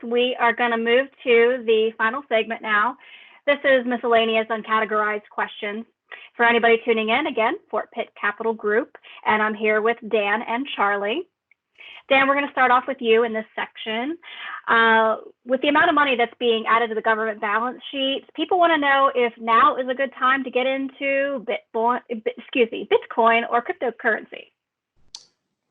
We are going to move to the final segment now. This is miscellaneous uncategorized questions. For anybody tuning in, again, Fort Pitt Capital Group, and I'm here with Dan and Charlie. Dan, we're going to start off with you in this section. With the amount of money that's being added to the government balance sheets, people want to know if now is a good time to get into Bitcoin or cryptocurrency.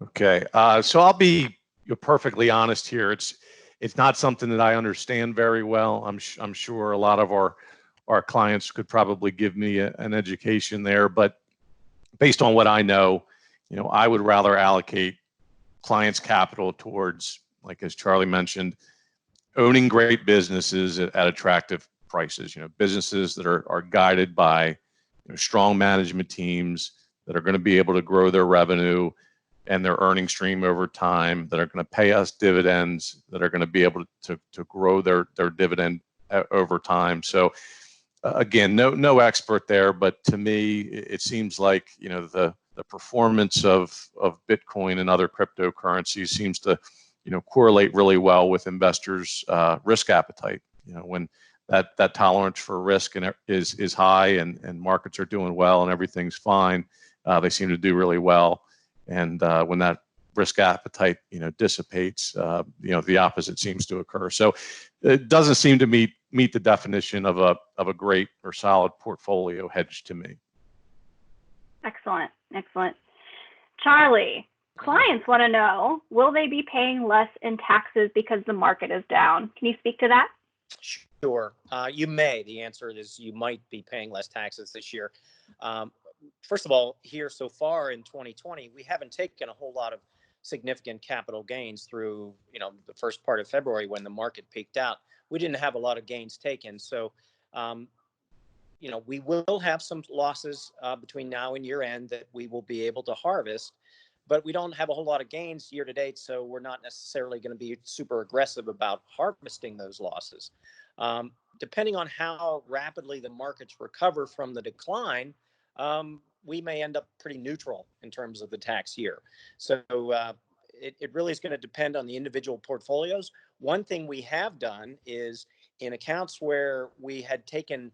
Okay, so I'll be perfectly honest here. It's not something that I understand very well. I'm sure a lot of our clients could probably give me an education there, but based on what I know, I would rather allocate clients' capital towards, like as Charlie mentioned, owning great businesses at attractive prices. Businesses that are guided by strong management teams that are going to be able to grow their revenue and their earning stream over time, that are going to pay us dividends, that are going to be able to grow their dividend over time. So again, no expert there, but to me, it seems like the performance of Bitcoin and other cryptocurrencies seems to correlate really well with investors' risk appetite. When that tolerance for risk is high and markets are doing well and everything's fine, they seem to do really well. And when that risk appetite dissipates, the opposite seems to occur. So it doesn't seem to meet the definition of a great or solid portfolio hedge to me. Excellent. Charlie, clients want to know, will they be paying less in taxes because the market is down? Can you speak to that? Sure. You may. The answer is you might be paying less taxes this year. First of all, here so far in 2020, we haven't taken a whole lot of significant capital gains through, the first part of February when the market peaked out. We didn't have a lot of gains taken. So, we will have some losses between now and year end that we will be able to harvest, but we don't have a whole lot of gains year to date. So we're not necessarily going to be super aggressive about harvesting those losses. Depending on how rapidly the markets recover from the decline, we may end up pretty neutral in terms of the tax year. So it really is going to depend on the individual portfolios. One thing we have done is in accounts where we had taken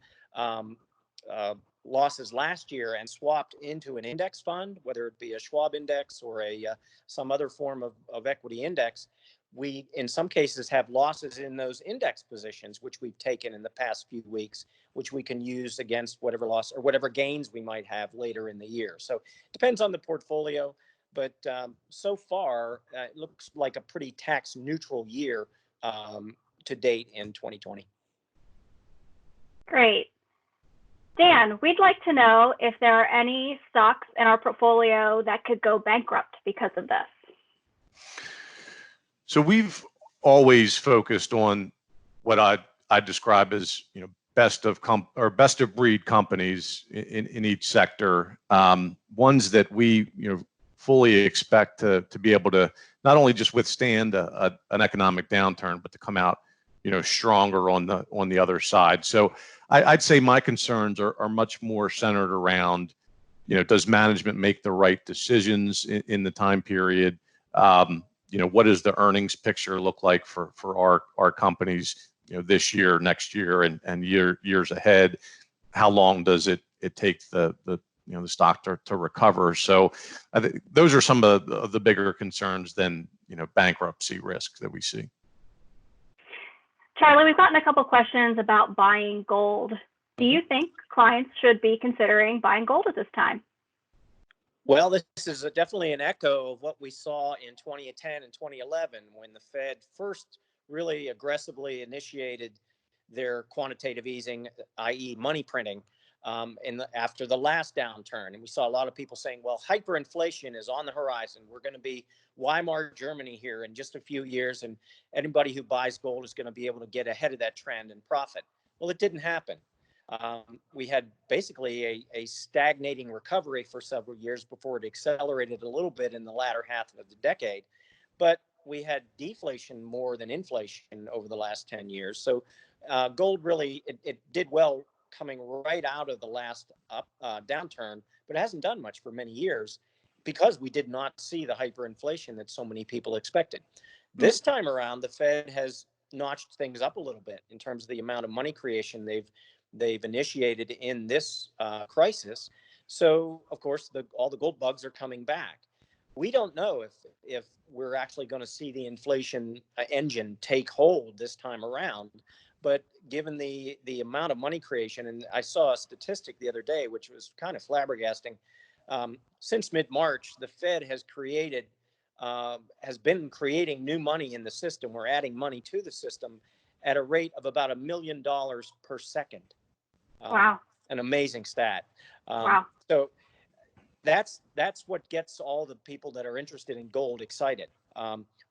losses last year and swapped into an index fund, whether it be a Schwab index or some other form of equity index, we in some cases have losses in those index positions, which we've taken in the past few weeks, which we can use against whatever loss or whatever gains we might have later in the year. So it depends on the portfolio, but so far it looks like a pretty tax neutral year to date in 2020. Great. Dan, we'd like to know if there are any stocks in our portfolio that could go bankrupt because of this. So we've always focused on what I describe as best of breed companies in each sector, ones that we fully expect to be able to not only just withstand an economic downturn, but to come out stronger on the other side. So I'd say my concerns are much more centered around does management make the right decisions in the time period? What does the earnings picture look like for our companies, this year, next year, and years ahead? How long does it take the stock to recover? So I think those are some of the bigger concerns than bankruptcy risk that we see. Charlie, we've gotten a couple questions about buying gold. Do you think clients should be considering buying gold at this time? Well, this is definitely an echo of what we saw in 2010 and 2011 when the Fed first really aggressively initiated their quantitative easing, i.e. money printing, after the last downturn. And we saw a lot of people saying, well, hyperinflation is on the horizon. We're going to be Weimar Germany here in just a few years, and anybody who buys gold is going to be able to get ahead of that trend and profit. Well, it didn't happen. We had basically a stagnating recovery for several years before it accelerated a little bit in the latter half of the decade. But we had deflation more than inflation over the last 10 years. So gold really, it did well coming right out of the last downturn, but it hasn't done much for many years because we did not see the hyperinflation that so many people expected. This time around, the Fed has notched things up a little bit in terms of the amount of money creation they've initiated in this crisis. So of course, all the gold bugs are coming back. We don't know if we're actually going to see the inflation engine take hold this time around. But given the amount of money creation, and I saw a statistic the other day, which was kind of flabbergasting. Since mid-March, the Fed has been creating new money in the system. We're adding money to the system at a rate of about $1 million per second. Wow. An amazing stat. Wow. So that's what gets all the people that are interested in gold excited.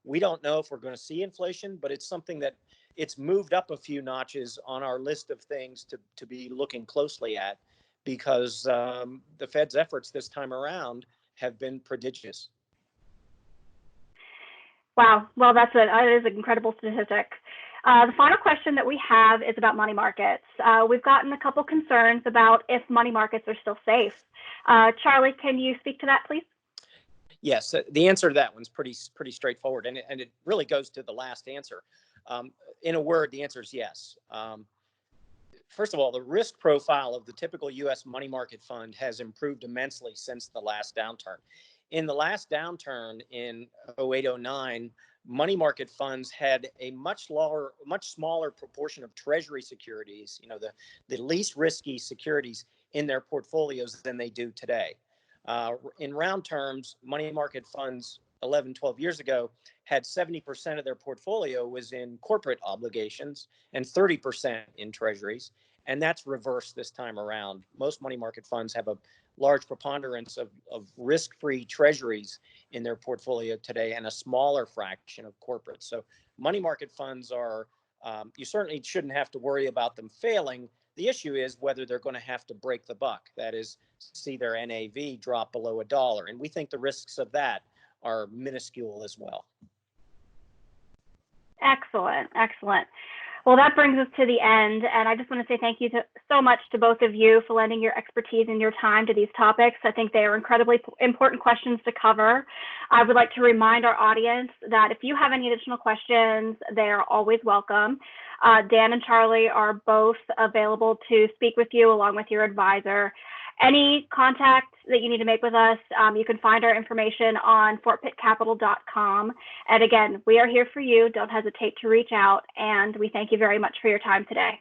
We don't know if we're going to see inflation, but it's something that it's moved up a few notches on our list of things to be looking closely at, because the Fed's efforts this time around have been prodigious. Wow. Well, that is an incredible statistic. The final question that we have is about money markets. We've gotten a couple concerns about if money markets are still safe. Charlie, can you speak to that, please? Yes, the answer to that one's pretty straightforward, and it really goes to the last answer. In a word, the answer is yes. First of all, the risk profile of the typical U.S. money market fund has improved immensely since the last downturn. In the last downturn in 08-09, money market funds had a much smaller proportion of treasury securities, the least risky securities in their portfolios than they do today. In round terms, money market funds 11, 12 years ago had 70% of their portfolio was in corporate obligations and 30% in treasuries. And that's reversed this time around. Most money market funds have a large preponderance of risk-free treasuries in their portfolio today and a smaller fraction of corporate. So money market funds are, you certainly shouldn't have to worry about them failing. The issue is whether they're going to have to break the buck. That is, see their NAV drop below $1. And we think the risks of that are minuscule as well. Excellent. Excellent. Well, that brings us to the end, and I just want to say thank you so much to both of you for lending your expertise and your time to these topics. I think they are incredibly important questions to cover. I would like to remind our audience that if you have any additional questions, they are always welcome. Dan and Charlie are both available to speak with you along with your advisor. Any contact that you need to make with us, you can find our information on fortpittcapital.com. And again, we are here for you. Don't hesitate to reach out. And we thank you very much for your time today.